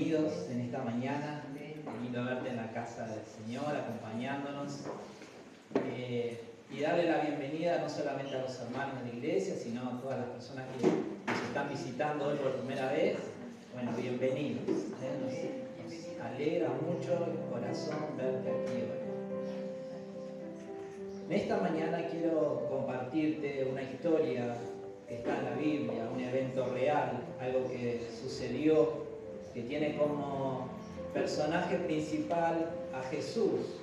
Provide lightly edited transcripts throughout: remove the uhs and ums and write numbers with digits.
bienvenidos en esta mañana. Lindo verte en la casa del Señor, acompañándonos. Y darle la bienvenida no solamente a los hermanos de la iglesia, sino a todas las personas que nos están visitando hoy por primera vez. Bueno, bienvenidos. Nos alegra mucho el corazón verte aquí hoy. En esta mañana quiero compartirte una historia que está en la Biblia, un evento real, algo que sucedió, que tiene como personaje principal a Jesús.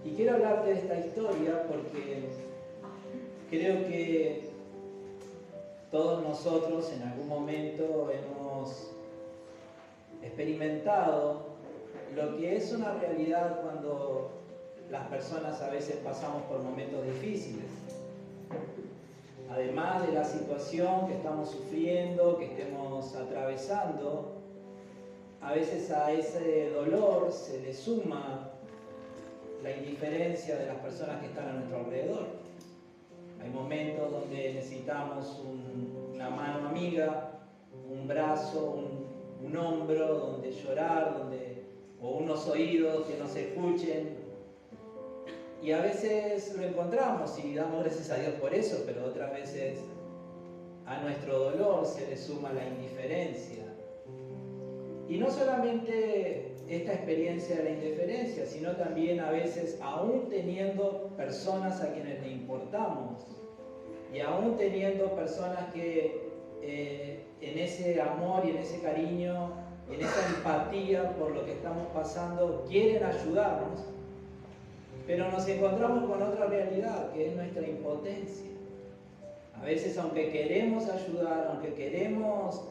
Y quiero hablarte de esta historia porque creo que todos nosotros en algún momento hemos experimentado lo que es una realidad cuando las personas a veces pasamos por momentos difíciles. Además de la situación que estamos sufriendo, que estemos atravesando, a veces a ese dolor se le suma la indiferencia de las personas que están a nuestro alrededor. Hay momentos donde necesitamos una mano amiga, un brazo, un hombro donde llorar, o unos oídos que nos escuchen. Y a veces lo encontramos y damos gracias a Dios por eso, pero otras veces a nuestro dolor se le suma la indiferencia. Y no solamente esta experiencia de la indiferencia, sino también a veces, aún teniendo personas a quienes le importamos, y aún teniendo personas que en ese amor y en ese cariño, en esa empatía por lo que estamos pasando, quieren ayudarnos, pero nos encontramos con otra realidad, que es nuestra impotencia. A veces, aunque queremos ayudar, aunque queremos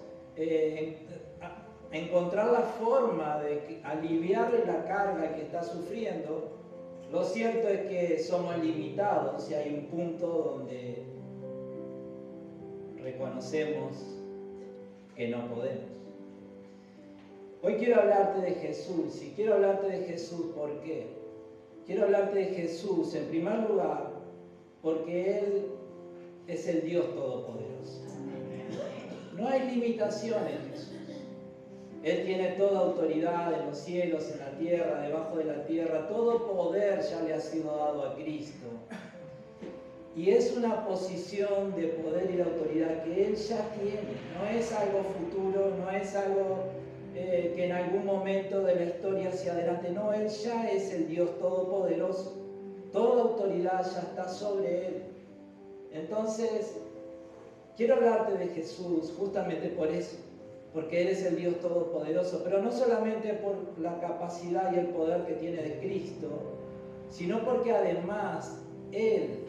encontrar la forma de aliviarle la carga que está sufriendo, lo cierto es que somos limitados y hay un punto donde reconocemos que no podemos. Hoy quiero hablarte de Jesús, y quiero hablarte de Jesús, ¿por qué? Quiero hablarte de Jesús, en primer lugar, porque Él es el Dios Todopoderoso. No hay limitaciones en Jesús. Él tiene toda autoridad en los cielos, en la tierra, debajo de la tierra. Todo poder ya le ha sido dado a Cristo. Y es una posición de poder y de autoridad que Él ya tiene. No es algo futuro, no es algo que en algún momento de la historia hacia adelante. No, Él ya es el Dios Todopoderoso. Toda autoridad ya está sobre Él. Entonces, quiero hablarte de Jesús justamente por eso. Porque Él es el Dios Todopoderoso, pero no solamente por la capacidad y el poder que tiene de Cristo, sino porque además Él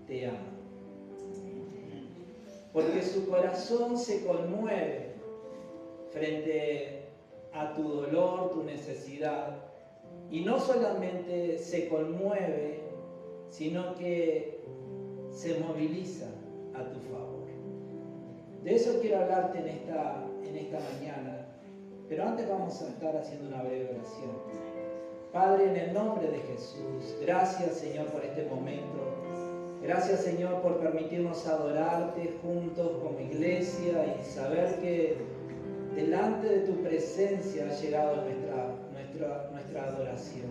te ama. Porque su corazón se conmueve frente a tu dolor, tu necesidad, y no solamente se conmueve, sino que se moviliza a tu favor. De eso quiero hablarte en esta mañana, pero antes vamos a estar haciendo una breve oración. Padre, en el nombre de Jesús, gracias Señor por este momento. Gracias Señor por permitirnos adorarte juntos como iglesia y saber que delante de tu presencia ha llegado nuestra adoración.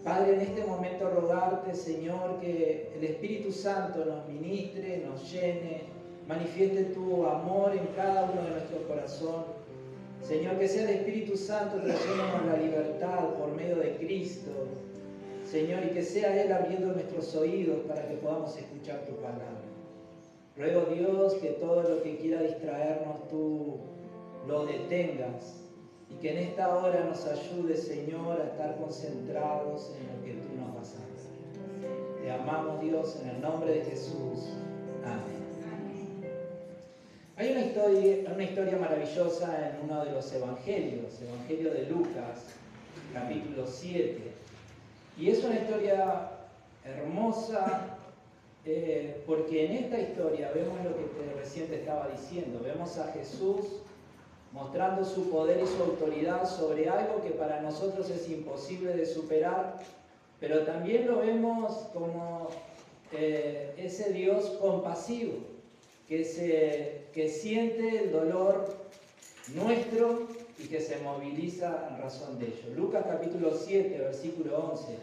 Padre, en este momento rogarte Señor que el Espíritu Santo nos ministre, nos llene, manifieste tu amor en cada uno de nuestros corazones. Señor, que sea el Espíritu Santo trayéndonos la libertad por medio de Cristo. Señor, y que sea Él abriendo nuestros oídos para que podamos escuchar tu palabra. Ruego, Dios, que todo lo que quiera distraernos tú lo detengas y que en esta hora nos ayude, Señor, a estar concentrados en lo que tú nos vas a hacer. Te amamos, Dios, en el nombre de Jesús. Amén. Hay una historia maravillosa en uno de los evangelios, el Evangelio de Lucas, capítulo 7. Y es una historia hermosa porque en esta historia vemos lo que recién te estaba diciendo. Vemos a Jesús mostrando su poder y su autoridad sobre algo que para nosotros es imposible de superar, pero también lo vemos como ese Dios compasivo, que siente el dolor nuestro y que se moviliza en razón de ello. Lucas capítulo 7, versículo 11,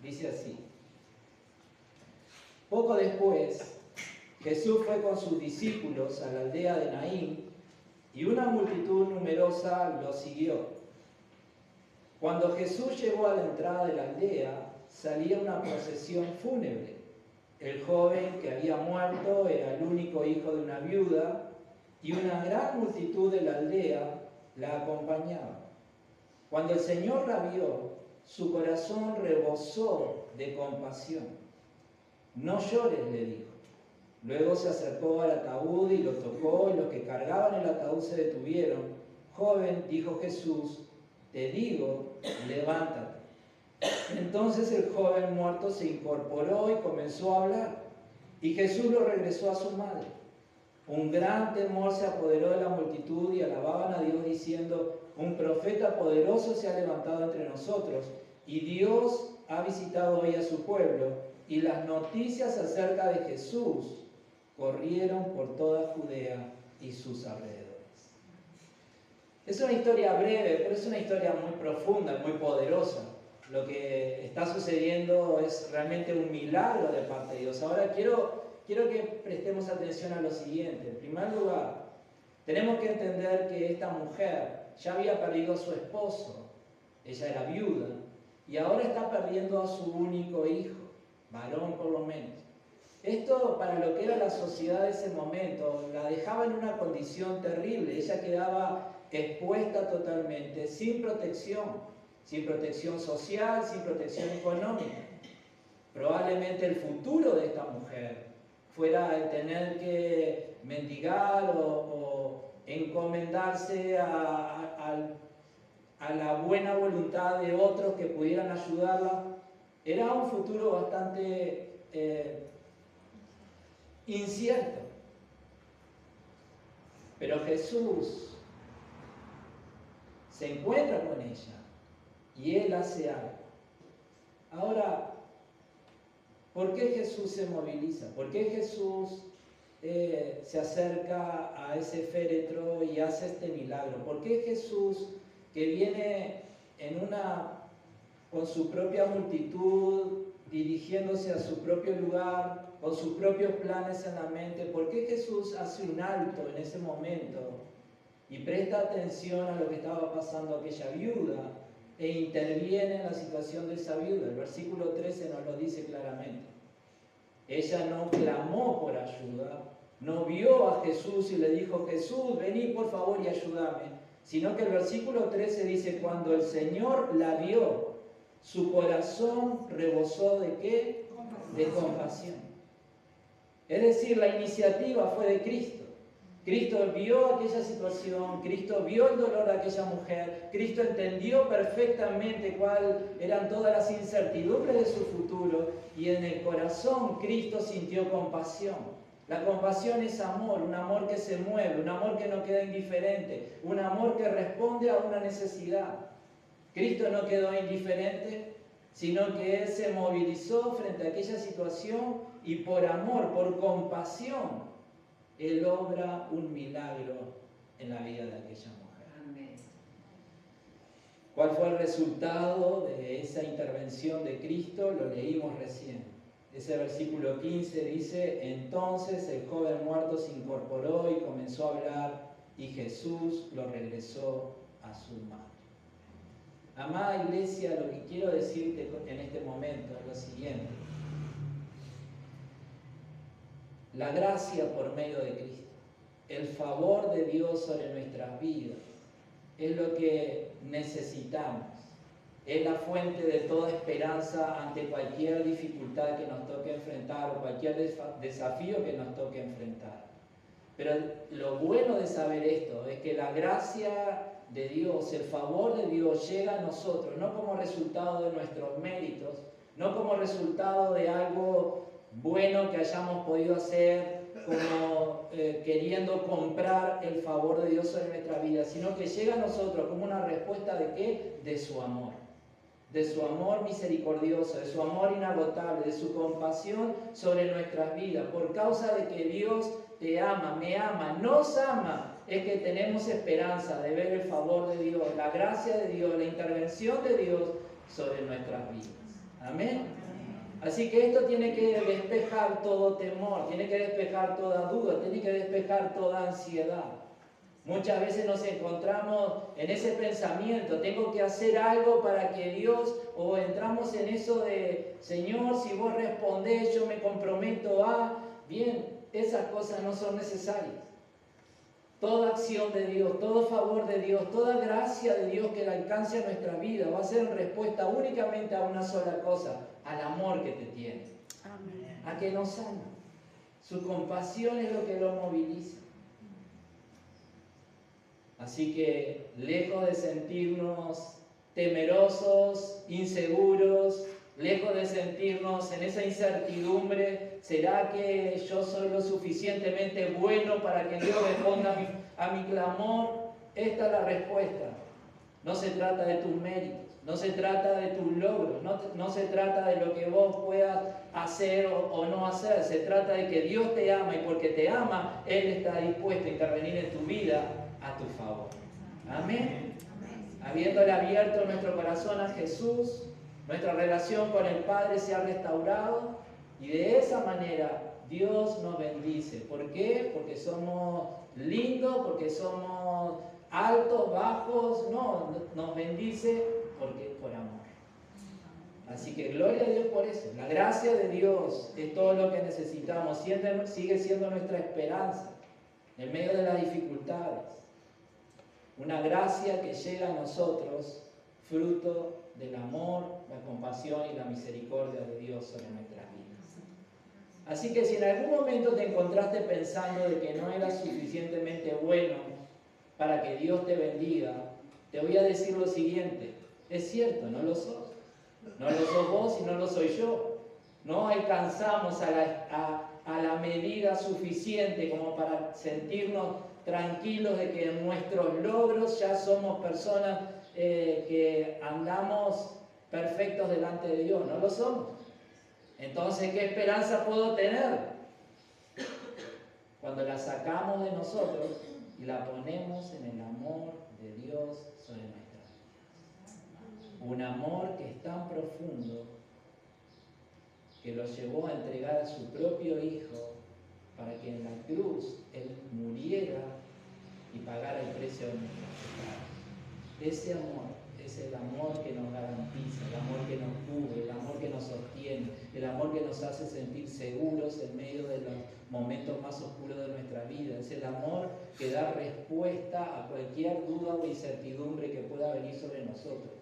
dice así. Poco después, Jesús fue con sus discípulos a la aldea de Naín y una multitud numerosa lo siguió. Cuando Jesús llegó a la entrada de la aldea, salía una procesión fúnebre. El joven que había muerto era el único hijo de una viuda y una gran multitud de la aldea la acompañaba. Cuando el Señor la vio, su corazón rebosó de compasión. No llores, le dijo. Luego se acercó al ataúd y lo tocó, y los que cargaban el ataúd se detuvieron. Joven, dijo Jesús, te digo, levántate. Entonces el joven muerto se incorporó y comenzó a hablar, y Jesús lo regresó a su madre. Un gran temor se apoderó de la multitud y alababan a Dios diciendo, un profeta poderoso se ha levantado entre nosotros, y Dios ha visitado hoy a su pueblo. Y las noticias acerca de Jesús corrieron por toda Judea y sus alrededores. Es una historia breve, pero es una historia muy profunda, muy poderosa. Lo que está sucediendo es realmente un milagro de parte de Dios. Ahora quiero que prestemos atención a lo siguiente. En primer lugar, tenemos que entender que esta mujer ya había perdido a su esposo, ella era viuda, y ahora está perdiendo a su único hijo, varón por lo menos. Esto, para lo que era la sociedad de ese momento, la dejaba en una condición terrible. Ella quedaba expuesta totalmente, sin protección social, sin protección económica. Probablemente el futuro de esta mujer fuera el tener que mendigar o encomendarse a la buena voluntad de otros que pudieran ayudarla. Era un futuro bastante incierto. Pero Jesús se encuentra con ella y Él hace algo. Ahora, ¿por qué Jesús se moviliza? ¿Por qué Jesús se acerca a ese féretro y hace este milagro? ¿Por qué Jesús, que viene con su propia multitud, dirigiéndose a su propio lugar, con sus propios planes en la mente, por qué Jesús hace un alto en ese momento y presta atención a lo que estaba pasando a aquella viuda e interviene en la situación de esa viuda? El versículo 13 nos lo dice claramente. Ella no clamó por ayuda, no vio a Jesús y le dijo, Jesús, vení por favor y ayúdame, sino que el versículo 13 dice, cuando el Señor la vio, su corazón rebosó ¿de qué? De compasión. Es decir, la iniciativa fue de Cristo. Cristo vio aquella situación, Cristo vio el dolor de aquella mujer, Cristo entendió perfectamente cuáles eran todas las incertidumbres de su futuro y en el corazón Cristo sintió compasión. La compasión es amor, un amor que se mueve, un amor que no queda indiferente, un amor que responde a una necesidad. Cristo no quedó indiferente, sino que Él se movilizó frente a aquella situación y por amor, por compasión, Él obra un milagro en la vida de aquella mujer. Amén. ¿Cuál fue el resultado de esa intervención de Cristo? Lo leímos recién. Ese versículo 15 dice, entonces el joven muerto se incorporó y comenzó a hablar y Jesús lo regresó a su madre. Amada iglesia, lo que quiero decirte en este momento es lo siguiente. La gracia por medio de Cristo, el favor de Dios sobre nuestras vidas, es lo que necesitamos. Es la fuente de toda esperanza ante cualquier dificultad que nos toque enfrentar o cualquier desafío que nos toque enfrentar. Pero lo bueno de saber esto es que la gracia de Dios, el favor de Dios llega a nosotros, no como resultado de nuestros méritos, no como resultado de algo bueno que hayamos podido hacer, como queriendo comprar el favor de Dios sobre nuestra vida, sino que llega a nosotros como una respuesta ¿de qué? De su amor misericordioso, de su amor inagotable, de su compasión sobre nuestras vidas, por causa de que Dios te ama, me ama, nos ama es que tenemos esperanza de ver el favor de Dios, la gracia de Dios, la intervención de Dios sobre nuestras vidas. Amén. Así que esto tiene que despejar todo temor, tiene que despejar toda duda, tiene que despejar toda ansiedad. Muchas veces nos encontramos en ese pensamiento, tengo que hacer algo para que Dios, o entramos en eso de, Señor, si vos respondés, yo me comprometo a... Bien, esas cosas no son necesarias. Toda acción de Dios, todo favor de Dios, toda gracia de Dios que le alcance a nuestra vida va a ser en respuesta únicamente a una sola cosa, al amor que te tiene. Amén. A que nos ama. Su compasión es lo que lo moviliza. Así que, lejos de sentirnos temerosos, inseguros, lejos de sentirnos en esa incertidumbre, ¿será que yo soy lo suficientemente bueno para que Dios responda a mi clamor? Esta es la respuesta. No se trata de tus méritos, no se trata de tus logros, no se trata de lo que vos puedas hacer o no hacer, se trata de que Dios te ama, y porque te ama, Él está dispuesto a intervenir en tu vida a tu favor. Amén. Habiéndole abierto nuestro corazón a Jesús, nuestra relación con el Padre se ha restaurado, y de esa manera Dios nos bendice. ¿Por qué? Porque somos lindos, porque somos altos, bajos. No, nos bendice porque por amor. Así que gloria a Dios por eso. La gracia de Dios es todo lo que necesitamos. Sigue siendo nuestra esperanza en medio de las dificultades. Una gracia que llega a nosotros fruto del amor, la compasión y la misericordia de Dios sobre nuestras vidas. Así que si en algún momento te encontraste pensando de que no eras suficientemente bueno para que Dios te bendiga, te voy a decir lo siguiente: es cierto, no lo sos. No lo sos vos y no lo soy yo. No alcanzamos a la medida suficiente como para sentirnos tranquilos de que en nuestros logros ya somos personas que andamos perfectos delante de Dios. No lo somos. Entonces, ¿qué esperanza puedo tener? Cuando la sacamos de nosotros y la ponemos en el amor de Dios sobre nuestras vidas. Un amor que es tan profundo que lo llevó a entregar a su propio Hijo para que en la cruz Él muriera y pagara el precio de nuestros pecados. Ese amor es el amor que nos garantiza, el amor que nos cubre, el amor que nos sostiene, el amor que nos hace sentir seguros en medio de los momentos más oscuros de nuestra vida. Es el amor que da respuesta a cualquier duda o incertidumbre que pueda venir sobre nosotros.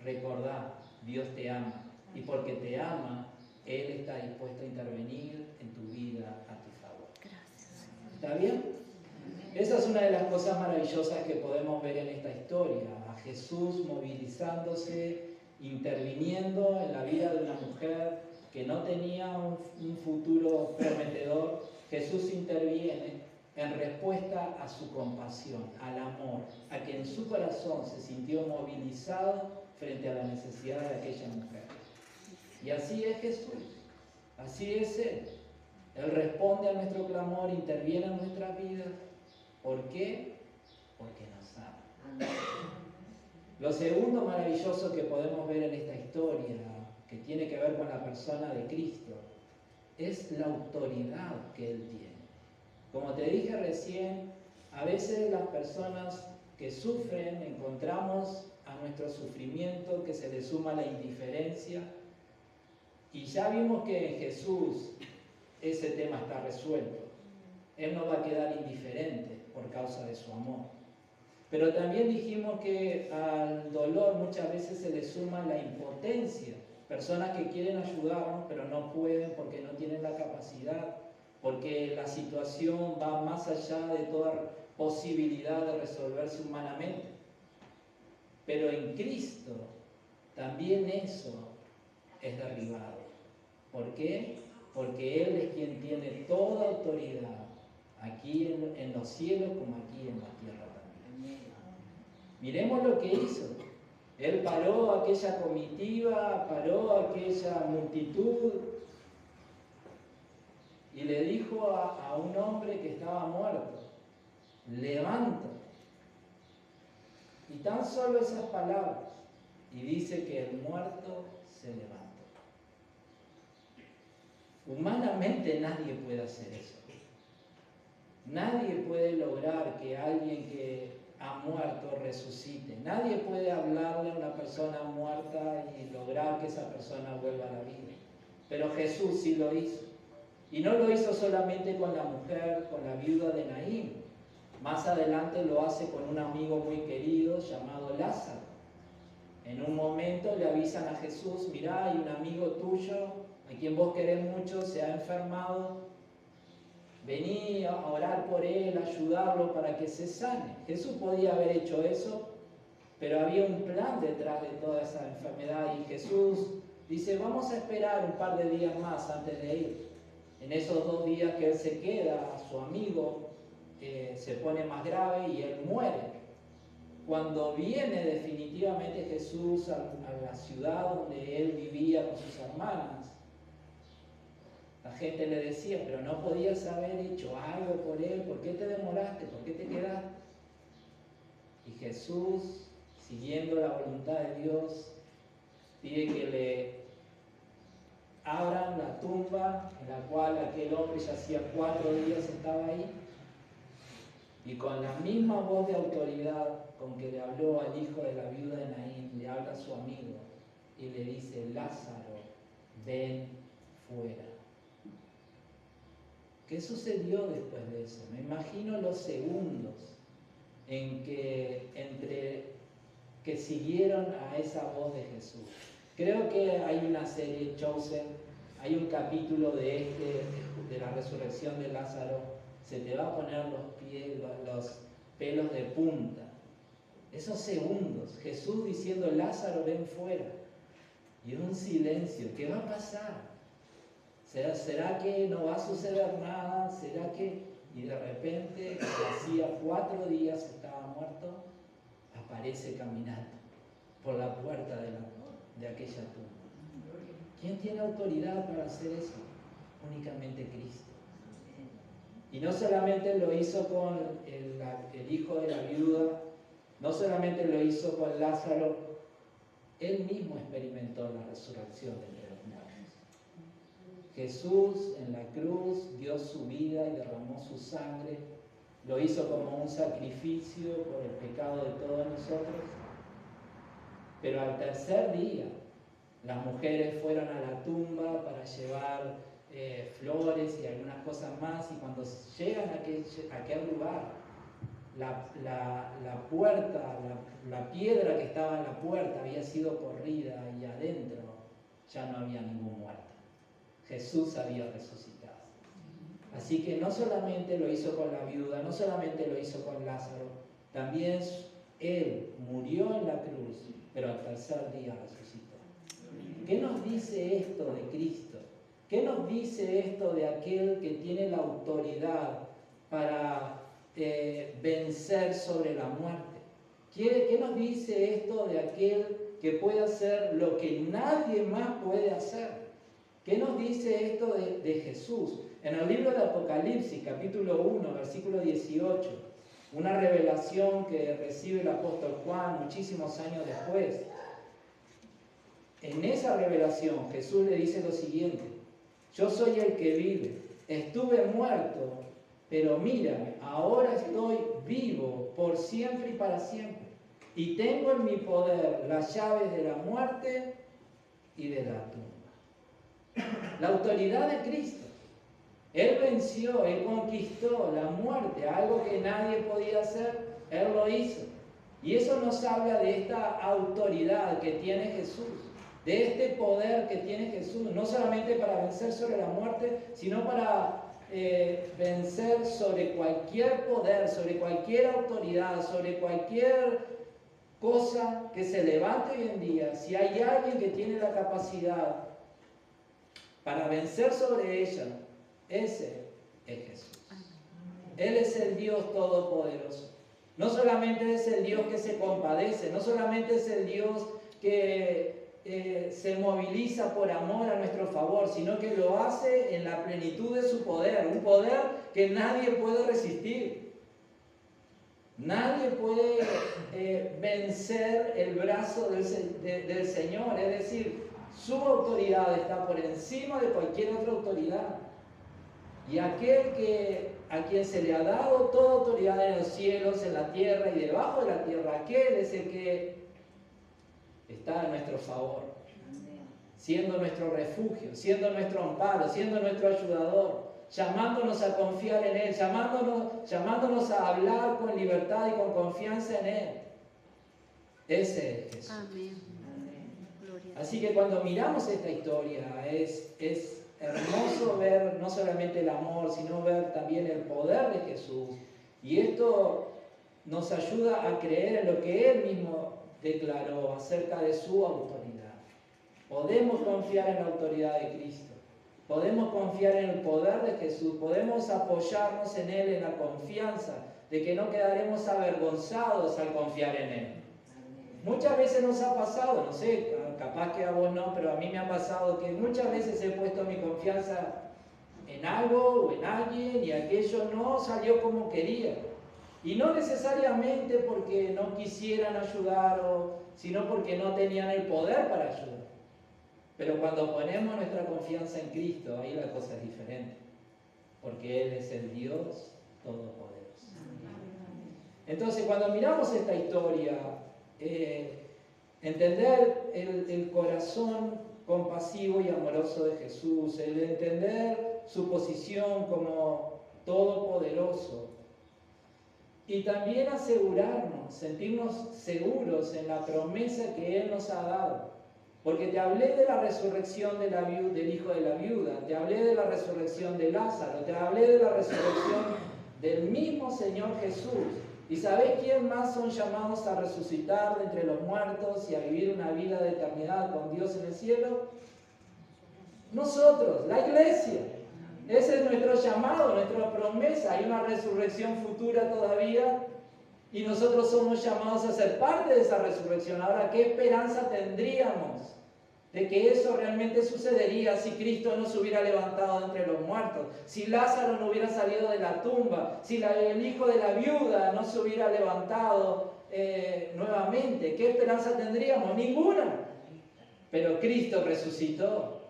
Recordá, Dios te ama, y porque te ama, Él está dispuesto a intervenir en tu vida a tu favor. Gracias. ¿Está bien? Esa es una de las cosas maravillosas que podemos ver en esta historia. A Jesús movilizándose, interviniendo en la vida de una mujer que no tenía un futuro prometedor. Jesús interviene en respuesta a su compasión, al amor, a que en su corazón se sintió movilizado frente a la necesidad de aquella mujer. Y así es Jesús, así es Él. Él responde a nuestro clamor, interviene en nuestras vidas. ¿Por qué? Porque nos ama. Lo segundo maravilloso que podemos ver en esta historia, que tiene que ver con la persona de Cristo, es la autoridad que Él tiene. Como te dije recién, a veces las personas que sufren, encontramos a nuestro sufrimiento que se le suma la indiferencia, y ya vimos que en Jesús ese tema está resuelto. Él no va a quedar indiferente por causa de su amor. Pero también dijimos que al dolor muchas veces se le suma la impotencia. Personas que quieren ayudarnos pero no pueden porque no tienen la capacidad, porque la situación va más allá de toda posibilidad de resolverse humanamente. Pero en Cristo también eso es derribado. ¿Por qué? Porque Él es quien tiene toda autoridad, aquí en los cielos como aquí en la tierra también. Miremos lo que hizo. Él paró aquella comitiva, paró aquella multitud y le dijo a un hombre que estaba muerto: levántate. Y tan solo esas palabras, y dice que el muerto se levantó. Humanamente nadie puede hacer eso. Nadie puede lograr que alguien que ha muerto resucite. Nadie puede hablarle a una persona muerta y lograr que esa persona vuelva a la vida. Pero Jesús sí lo hizo. Y no lo hizo solamente con la mujer, con la viuda de Naín. Más adelante lo hace con un amigo muy querido llamado Lázaro. En un momento le avisan a Jesús: mirá, hay un amigo tuyo, a quien vos querés mucho, se ha enfermado. Vení a orar por él, a ayudarlo para que se sane. Jesús podía haber hecho eso, pero había un plan detrás de toda esa enfermedad. Y Jesús dice: vamos a esperar un par de días más antes de ir. En esos 2 días que él se queda, su amigo se pone más grave y él muere. Cuando viene definitivamente Jesús a la ciudad donde él vivía con sus hermanas, la gente le decía: pero no podías haber hecho algo por él, ¿por qué te demoraste? ¿Por qué te quedaste? Y Jesús, siguiendo la voluntad de Dios, pide que le abran la tumba en la cual aquel hombre ya hacía 4 días estaba ahí, y con la misma voz de autoridad con que le habló al hijo de la viuda de Naín, le habla a su amigo y le dice: Lázaro, ven fuera. ¿Qué sucedió después de eso? Me imagino los segundos entre que siguieron a esa voz de Jesús. Creo que hay una serie, Chosen, hay un capítulo de la resurrección de Lázaro. Se te va a poner los pelos de punta. Esos segundos, Jesús diciendo: Lázaro, ven fuera. Y un silencio. ¿Qué va a pasar? ¿Será que no va a suceder nada? ¿Será que...? Y de repente, hacía 4 días estaba muerto, aparece caminando por la puerta de aquella tumba. ¿Quién tiene autoridad para hacer eso? Únicamente Cristo. Y no solamente lo hizo con el hijo de la viuda, no solamente lo hizo con Lázaro, él mismo experimentó la resurrección de entre los muertos. Jesús en la cruz dio su vida y derramó su sangre, lo hizo como un sacrificio por el pecado de todos nosotros. Pero al tercer día, las mujeres fueron a la tumba para llevar flores y algunas cosas más, y cuando llegan a aquel lugar, la puerta, la piedra que estaba en la puerta había sido corrida y adentro ya no había ningún muerto. Jesús había resucitado. Así que no solamente lo hizo con la viuda, no solamente lo hizo con Lázaro, también Él murió en la cruz, pero al tercer día resucitó. ¿Qué nos dice esto de Cristo? ¿Qué nos dice esto de aquel que tiene la autoridad para vencer sobre la muerte? ¿Qué nos dice esto de aquel que puede hacer lo que nadie más puede hacer? ¿Qué nos dice esto de Jesús? En el libro de Apocalipsis, capítulo 1, versículo 18, una revelación que recibe el apóstol Juan muchísimos años después. En esa revelación Jesús le dice lo siguiente: yo soy el que vive, estuve muerto, pero mírame, ahora estoy vivo por siempre y para siempre. Y tengo en mi poder las llaves de la muerte y de la tumba. La autoridad de Cristo. Él venció, Él conquistó la muerte, algo que nadie podía hacer, Él lo hizo. Y eso nos habla de esta autoridad que tiene Jesús, de este poder que tiene Jesús, no solamente para vencer sobre la muerte, sino para vencer sobre cualquier poder, sobre cualquier autoridad, sobre cualquier cosa que se levante hoy en día. Si hay alguien que tiene la capacidad para vencer sobre ella, ese es Jesús. Él es el Dios todopoderoso. No solamente es el Dios que se compadece, no solamente es el Dios que se moviliza por amor a nuestro favor, sino que lo hace en la plenitud de su poder, un poder que nadie puede resistir. Nadie puede vencer el brazo del Señor, es decir, su autoridad está por encima de cualquier otra autoridad. Y aquel a quien se le ha dado toda autoridad en los cielos, en la tierra y debajo de la tierra, aquel es el que está a nuestro favor, siendo nuestro refugio, siendo nuestro amparo, siendo nuestro ayudador, llamándonos a confiar en Él, llamándonos a hablar con libertad y con confianza en Él. Ese es Jesús. Amén. Así que cuando miramos esta historia es hermoso ver no solamente el amor, sino ver también el poder de Jesús. Y esto nos ayuda a creer en lo que Él mismo declaró acerca de su autoridad. Podemos confiar en la autoridad de Cristo. Podemos confiar en el poder de Jesús. Podemos apoyarnos en Él en la confianza de que no quedaremos avergonzados al confiar en Él. Muchas veces nos ha pasado, no sé, capaz que a vos no, pero a mí me ha pasado que muchas veces he puesto mi confianza en algo o en alguien y aquello no salió como quería. Y no necesariamente porque no quisieran ayudar, sino porque no tenían el poder para ayudar. Pero cuando ponemos nuestra confianza en Cristo, ahí la cosa es diferente. Porque Él es el Dios Todopoderoso. Entonces, cuando miramos esta historia, entender el corazón compasivo y amoroso de Jesús, el entender su posición como todopoderoso y también asegurarnos, sentirnos seguros en la promesa que Él nos ha dado. Porque te hablé de la resurrección del hijo de la viuda, te hablé de la resurrección de Lázaro, te hablé de la resurrección del mismo Señor Jesús. ¿Y sabés quién más son llamados a resucitar de entre los muertos y a vivir una vida de eternidad con Dios en el cielo? Nosotros, la iglesia. Ese es nuestro llamado, nuestra promesa. Hay una resurrección futura todavía y nosotros somos llamados a ser parte de esa resurrección. Ahora, ¿qué esperanza tendríamos de que eso realmente sucedería si Cristo no se hubiera levantado de entre los muertos, si Lázaro no hubiera salido de la tumba, si el hijo de la viuda no se hubiera levantado nuevamente? ¿Qué esperanza tendríamos? Ninguna. Pero Cristo resucitó.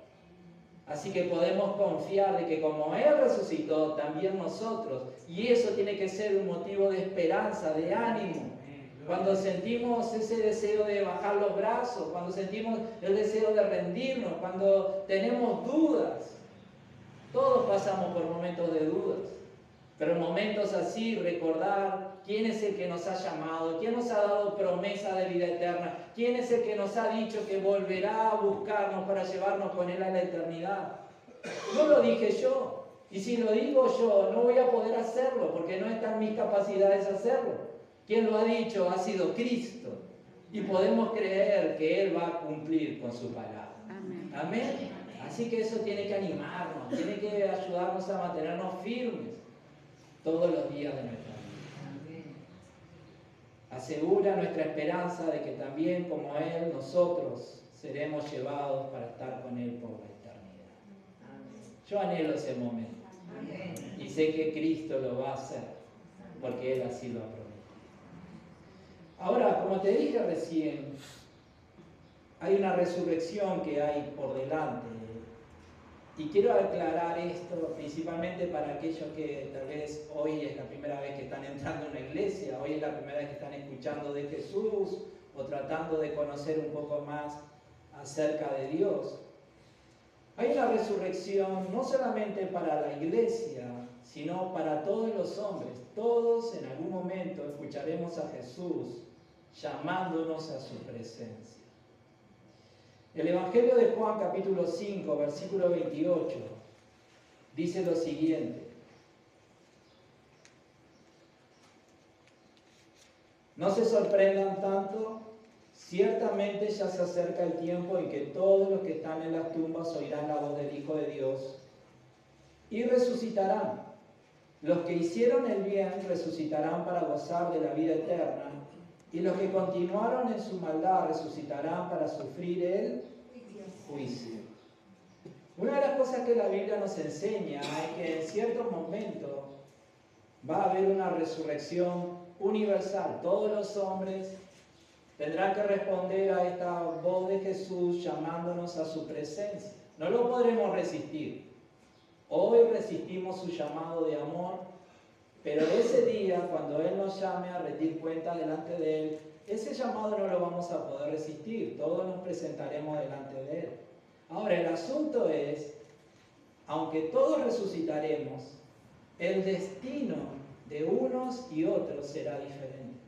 Así que podemos confiar de que como Él resucitó, también nosotros. Y eso tiene que ser un motivo de esperanza, de ánimo. Cuando sentimos ese deseo de bajar los brazos, cuando sentimos el deseo de rendirnos, cuando tenemos dudas. Todos pasamos por momentos de dudas. Pero en momentos así, recordar quién es el que nos ha llamado, quién nos ha dado promesa de vida eterna, quién es el que nos ha dicho que volverá a buscarnos para llevarnos con Él a la eternidad. No lo dije yo. Y si lo digo yo, no voy a poder hacerlo porque no están mis capacidades hacerlo. Quien lo ha dicho ha sido Cristo. Y podemos creer que Él va a cumplir con su palabra. Amén. Amén. Así que eso tiene que animarnos, tiene que ayudarnos a mantenernos firmes todos los días de nuestra vida. Asegura nuestra esperanza de que también como Él, nosotros seremos llevados para estar con Él por la eternidad. Yo anhelo ese momento. Y sé que Cristo lo va a hacer, porque Él así lo ha prometido. Ahora, como te dije recién, hay una resurrección que hay por delante. Y quiero aclarar esto principalmente para aquellos que tal vez hoy es la primera vez que están entrando en una iglesia, hoy es la primera vez que están escuchando de Jesús o tratando de conocer un poco más acerca de Dios. Hay una resurrección no solamente para la iglesia, sino para todos los hombres. Todos en algún momento escucharemos a Jesús llamándonos a su presencia. El Evangelio de Juan, capítulo 5, versículo 28, dice lo siguiente: no se sorprendan tanto, ciertamente ya se acerca el tiempo en que todos los que están en las tumbas oirán la voz del Hijo de Dios y resucitarán. Los que hicieron el bien resucitarán para gozar de la vida eterna, y los que continuaron en su maldad resucitarán para sufrir el juicio. Una de las cosas que la Biblia nos enseña es que en ciertos momentos va a haber una resurrección universal. Todos los hombres tendrán que responder a esta voz de Jesús llamándonos a su presencia. No lo podremos resistir. Hoy resistimos su llamado de amor, pero ese día, cuando Él nos llame a rendir cuenta delante de Él, ese llamado no lo vamos a poder resistir. Todos nos presentaremos delante de Él. Ahora, el asunto es, aunque todos resucitaremos, el destino de unos y otros será diferente.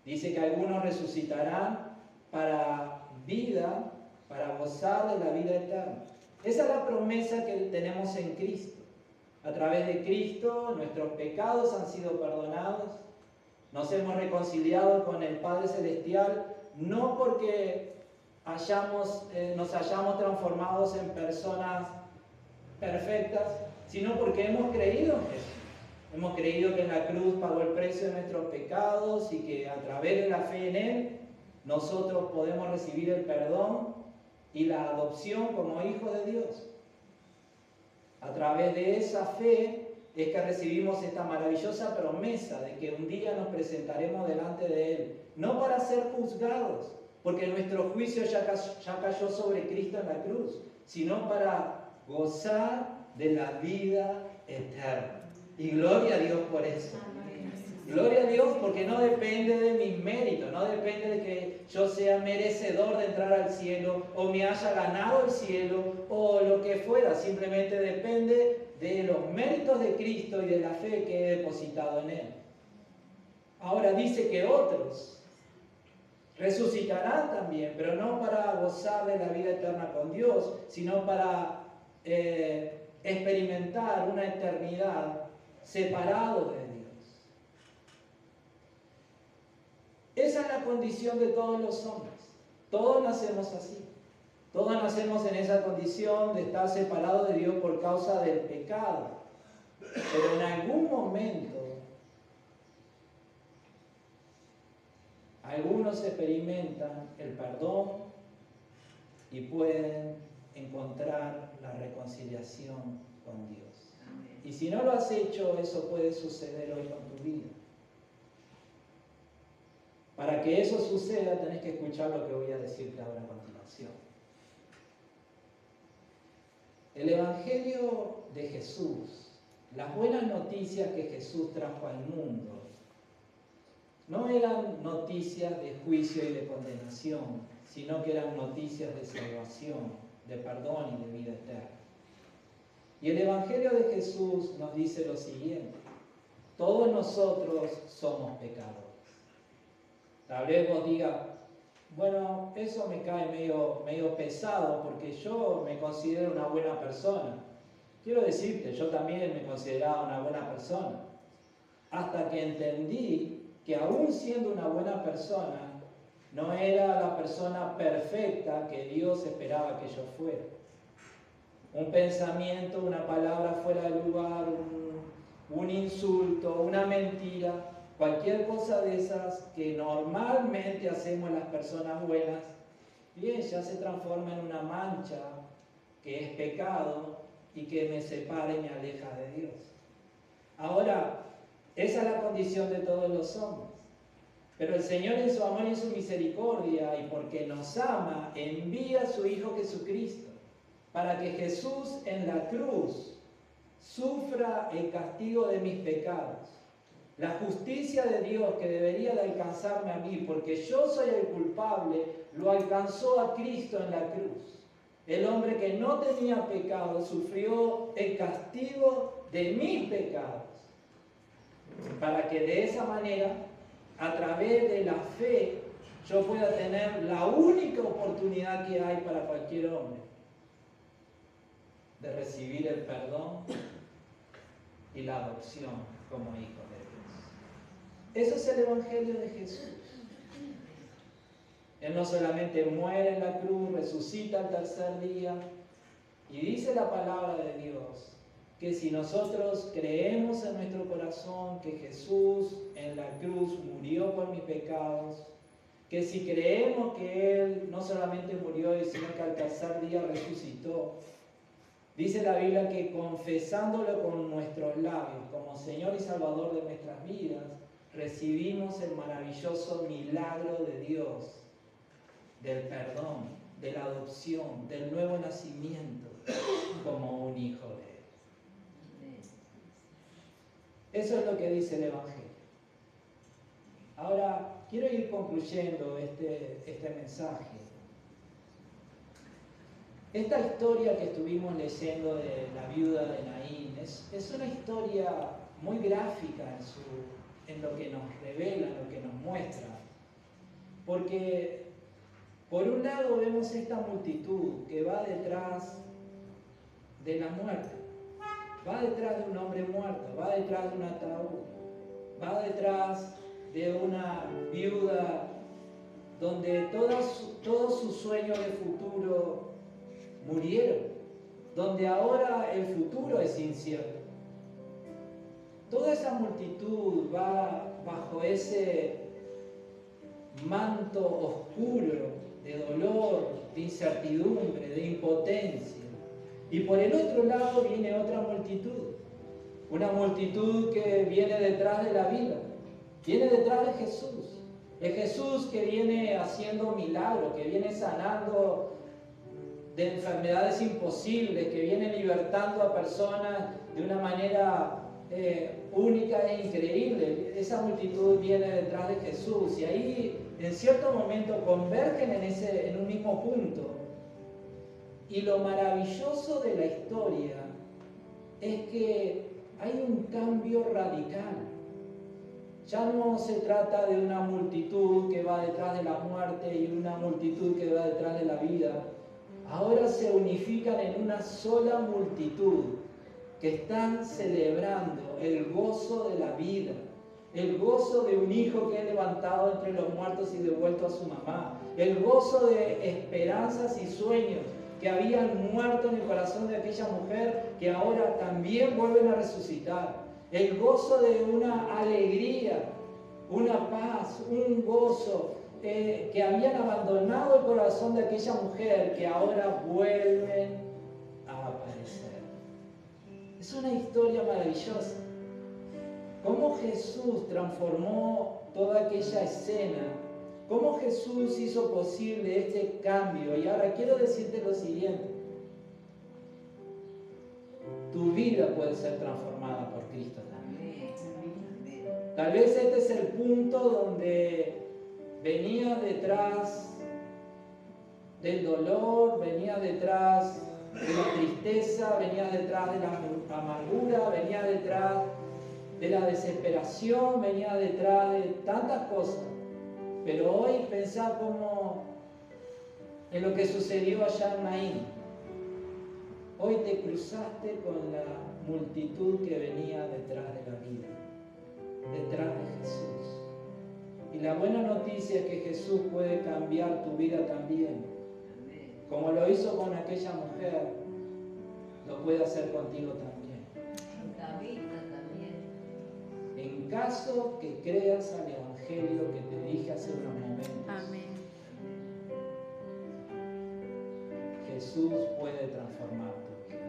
Dice que algunos resucitarán para vida, para gozar de la vida eterna. Esa es la promesa que tenemos en Cristo. A través de Cristo nuestros pecados han sido perdonados, nos hemos reconciliado con el Padre Celestial, no porque nos hayamos transformado en personas perfectas, sino porque hemos creído en Jesús. Hemos creído que en la cruz pagó el precio de nuestros pecados y que a través de la fe en Él nosotros podemos recibir el perdón y la adopción como hijos de Dios. A través de esa fe es que recibimos esta maravillosa promesa de que un día nos presentaremos delante de Él, no para ser juzgados, porque nuestro juicio ya cayó sobre Cristo en la cruz, sino para gozar de la vida eterna. Y gloria a Dios por eso. Gloria a Dios porque no depende de mis méritos, no depende de que yo sea merecedor de entrar al cielo o me haya ganado el cielo o lo que fuera. Simplemente depende de los méritos de Cristo y de la fe que he depositado en Él. Ahora dice que otros resucitarán también, pero no para gozar de la vida eterna con Dios, sino para experimentar una eternidad separado de Dios. Esa es la condición de todos los hombres. Todos nacemos así. Todos nacemos en esa condición de estar separados de Dios por causa del pecado. Pero en algún momento, algunos experimentan el perdón y pueden encontrar la reconciliación con Dios. Y si no lo has hecho, eso puede suceder hoy con tu vida. Para que eso suceda, tenés que escuchar lo que voy a decirte ahora a continuación. El Evangelio de Jesús, las buenas noticias que Jesús trajo al mundo, no eran noticias de juicio y de condenación, sino que eran noticias de salvación, de perdón y de vida eterna. Y el Evangelio de Jesús nos dice lo siguiente: todos nosotros somos pecadores. Tal vez vos digas, bueno, eso me cae medio pesado porque yo me considero una buena persona. Quiero decirte, yo también me consideraba una buena persona. Hasta que entendí que aún siendo una buena persona, no era la persona perfecta que Dios esperaba que yo fuera. Un pensamiento, una palabra fuera de lugar, un insulto, una mentira, cualquier cosa de esas que normalmente hacemos las personas buenas, bien, ya se transforma en una mancha que es pecado y que me separa y me aleja de Dios. Ahora, esa es la condición de todos los hombres. Pero el Señor en su amor y en su misericordia, y porque nos ama, envía a su Hijo Jesucristo, para que Jesús en la cruz sufra el castigo de mis pecados. La justicia de Dios que debería de alcanzarme a mí, porque yo soy el culpable, lo alcanzó a Cristo en la cruz. El hombre que no tenía pecado sufrió el castigo de mis pecados, para que de esa manera, a través de la fe, yo pueda tener la única oportunidad que hay para cualquier hombre de recibir el perdón y la adopción como hijo de Dios. Eso es el Evangelio de Jesús. Él no solamente muere en la cruz, resucita al tercer día, y dice la palabra de Dios que si nosotros creemos en nuestro corazón que Jesús en la cruz murió por mis pecados, que si creemos que Él no solamente murió, sino que al tercer día resucitó, dice la Biblia que confesándolo con nuestros labios como Señor y Salvador de nuestras vidas, recibimos el maravilloso milagro de Dios, del perdón, de la adopción, del nuevo nacimiento como un hijo de Él. Eso es lo que dice el Evangelio. Ahora, quiero ir concluyendo este mensaje. Esta historia que estuvimos leyendo de la viuda de Naín es una historia muy gráfica en lo que nos revela, en lo que nos muestra. Porque por un lado vemos esta multitud que va detrás de la muerte, va detrás de un hombre muerto, va detrás de un ataúd, va detrás de una viuda donde todos sus sueños de futuro murieron, donde ahora el futuro es incierto. Toda esa multitud va bajo ese manto oscuro de dolor, de incertidumbre, de impotencia. Y por el otro lado viene otra multitud, una multitud que viene detrás de la vida, viene detrás de Jesús. Es Jesús que viene haciendo milagros, que viene sanando de enfermedades imposibles, que viene libertando a personas de una manera única e increíble. Esa multitud viene detrás de Jesús y ahí en cierto momento convergen en un mismo punto. Y lo maravilloso de la historia es que hay un cambio radical. Ya no se trata de una multitud que va detrás de la muerte y una multitud que va detrás de la vida. Ahora se unifican en una sola multitud que están celebrando el gozo de la vida, el gozo de un hijo que es levantado entre los muertos y devuelto a su mamá, el gozo de esperanzas y sueños que habían muerto en el corazón de aquella mujer que ahora también vuelven a resucitar, el gozo de una alegría, una paz, un gozo que habían abandonado el corazón de aquella mujer que ahora vuelven a aparecer. Es una historia maravillosa. Cómo Jesús transformó toda aquella escena, cómo Jesús hizo posible este cambio. Y ahora quiero decirte lo siguiente: tu vida puede ser transformada por Cristo también. Tal vez este es el punto donde venía detrás del dolor, venía detrás de la tristeza, venía detrás de la amargura, venía detrás de la desesperación, venía detrás de tantas cosas. Pero hoy pensá como en lo que sucedió allá en Naín. Hoy te cruzaste con la multitud que venía detrás de la vida, detrás de Jesús. Y la buena noticia es que Jesús puede cambiar tu vida también. Como lo hizo con aquella mujer, lo puede hacer contigo también. En caso que creas al Evangelio que te dije hace unos momentos. Amén. Jesús puede transformar tu vida.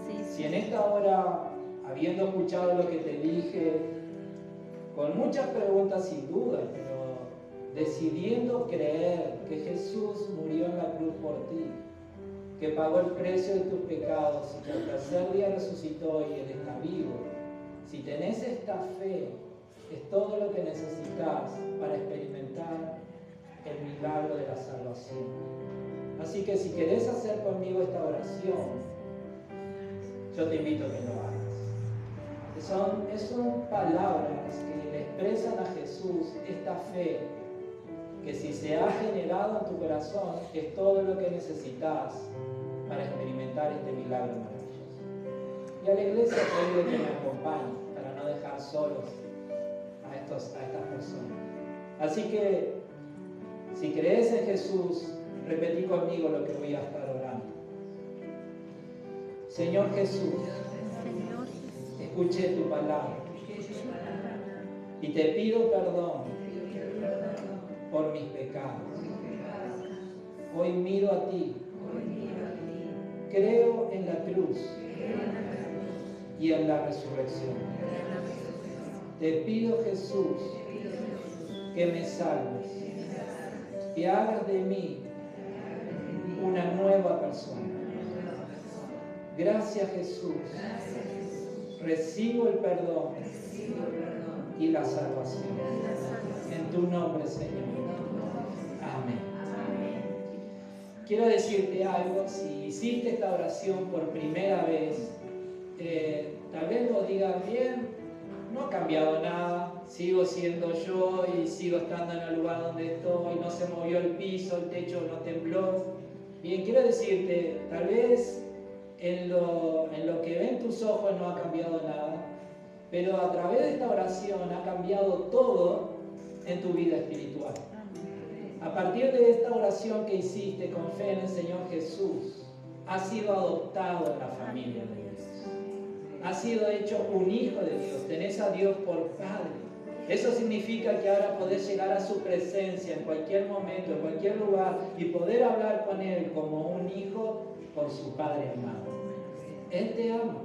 Sí. Si en esta hora, habiendo escuchado lo que te dije, con muchas preguntas sin duda, pero decidiendo creer que Jesús murió en la cruz por ti, que pagó el precio de tus pecados y que al tercer día resucitó y Él está vivo, si tenés esta fe, es todo lo que necesitas para experimentar el milagro de la salvación. Así que si querés hacer conmigo esta oración, yo te invito a que lo hagas. Son palabras que le expresan a Jesús esta fe que si se ha generado en tu corazón es todo lo que necesitas para experimentar este milagro maravilloso. Y a la iglesia te que me acompañe para no dejar solos a estas personas. Así que si crees en Jesús, repetí conmigo lo que voy a estar orando. Señor Jesús, escuché tu palabra y te pido perdón por mis pecados. Hoy miro a ti, creo en la cruz y en la resurrección. Te pido, Jesús, que me salves, que hagas de mí una nueva persona. Gracias, Jesús. Recibo el perdón y la salvación. En tu nombre, Señor. Amén. Quiero decirte algo. Si hiciste esta oración por primera vez, tal vez vos digas, bien, no ha cambiado nada, sigo siendo yo y sigo estando en el lugar donde estoy, no se movió el piso, el techo no tembló. Bien, quiero decirte, tal vez en lo que ven tus ojos no ha cambiado nada, pero a través de esta oración ha cambiado todo en tu vida espiritual. A partir de esta oración que hiciste con fe en el Señor Jesús, has sido adoptado en la familia de Dios. Has sido hecho un hijo de Dios. Tenés a Dios por Padre. Eso significa que ahora podés llegar a su presencia en cualquier momento, en cualquier lugar, y poder hablar con Él como un hijo con su Padre amado. Él te ama.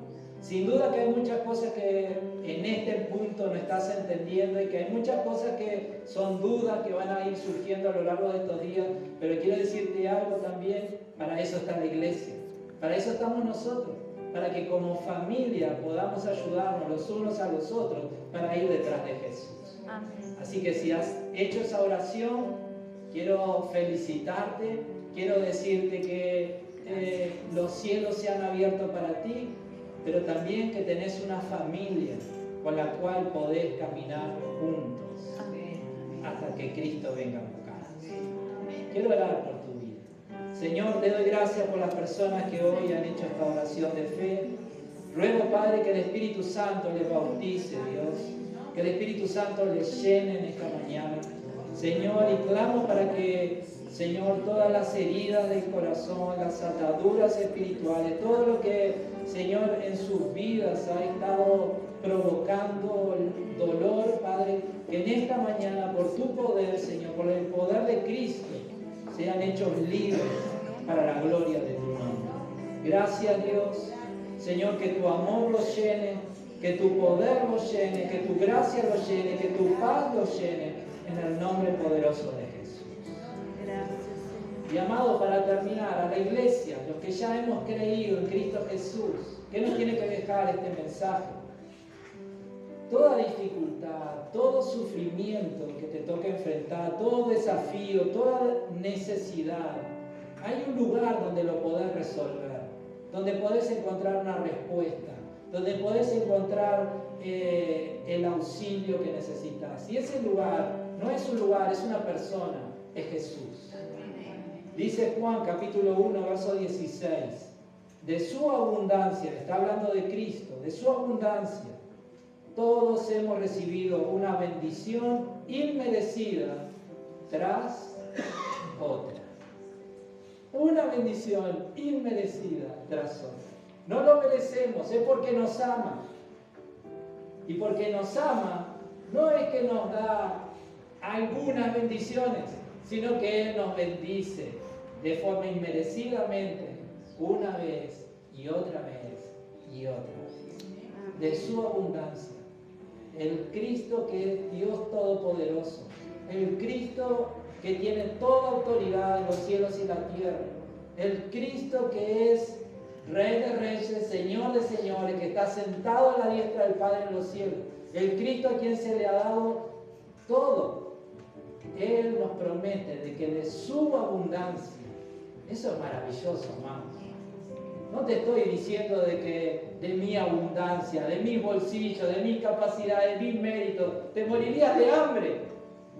Sin duda que hay muchas cosas que en este punto no estás entendiendo y que hay muchas cosas que son dudas que van a ir surgiendo a lo largo de estos días, pero quiero decirte algo también, para eso está la iglesia, para eso estamos nosotros, para que como familia podamos ayudarnos los unos a los otros para ir detrás de Jesús. Amén. Así que si has hecho esa oración, quiero felicitarte, quiero decirte que los cielos se han abierto para ti, pero también que tenés una familia con la cual podés caminar juntos. Amén. Hasta que Cristo venga a buscar. Quiero orar por tu vida. Señor, te doy gracias por las personas que hoy han hecho esta oración de fe. Ruego, Padre, que el Espíritu Santo les bautice, Dios. Que el Espíritu Santo les llene en esta mañana. Señor, y clamo para que, Señor, todas las heridas del corazón, las ataduras espirituales, todo lo que, Señor, en sus vidas ha estado provocando dolor, Padre, que en esta mañana, por tu poder, Señor, por el poder de Cristo, sean hechos libres para la gloria de tu nombre. Gracias, Dios. Señor, que tu amor los llene, que tu poder los llene, que tu gracia los llene, que tu paz los llene, en el nombre poderoso de Jesús. Y amado, para terminar, a la iglesia, los que ya hemos creído en Cristo Jesús, ¿qué nos tiene que dejar este mensaje? Toda dificultad, todo sufrimiento que te toque enfrentar, todo desafío, toda necesidad, hay un lugar donde lo podés resolver, donde podés encontrar una respuesta, donde podés encontrar el auxilio que necesitas. Y ese lugar no es un lugar, es una persona, es Jesús. Dice Juan capítulo 1, verso 16, de su abundancia, está hablando de Cristo, de su abundancia, todos hemos recibido una bendición inmerecida tras otra. Una bendición inmerecida tras otra. No lo merecemos, es porque nos ama. Y porque nos ama, no es que nos da algunas bendiciones, sino que Él nos bendice de forma inmerecidamente, una vez y otra vez y otra vez. De su abundancia. El Cristo que es Dios Todopoderoso. El Cristo que tiene toda autoridad en los cielos y la tierra. El Cristo que es Rey de Reyes, Señor de Señores, que está sentado a la diestra del Padre en los cielos. El Cristo a quien se le ha dado todo. Él nos promete de que de su abundancia, eso es maravilloso, hermanos. No te estoy diciendo de que de mi abundancia, de mis bolsillos, de mis capacidades, de mis méritos, te morirías de hambre,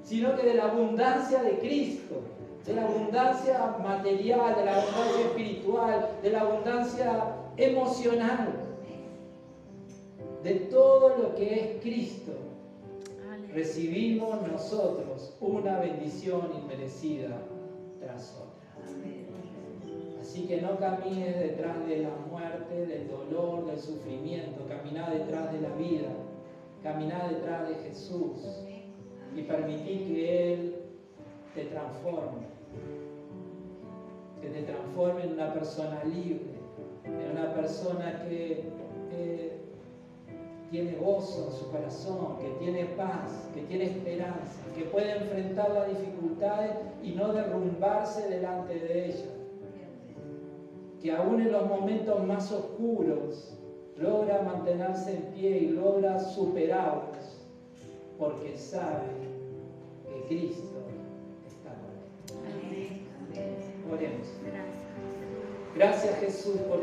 sino que de la abundancia de Cristo, de la abundancia material, de la abundancia espiritual, de la abundancia emocional, de todo lo que es Cristo. Recibimos nosotros una bendición inmerecida tras otra. Así que no camines detrás de la muerte, del dolor, del sufrimiento. Camina detrás de la vida. Camina detrás de Jesús. Y permití que Él te transforme. Que te transforme en una persona libre. En una persona que tiene gozo en su corazón, que tiene paz, que tiene esperanza, que puede enfrentar las dificultades y no derrumbarse delante de ellas. Que aún en los momentos más oscuros logra mantenerse en pie y logra superarlos, porque sabe que Cristo está con él. Amén. Oremos. Gracias Jesús por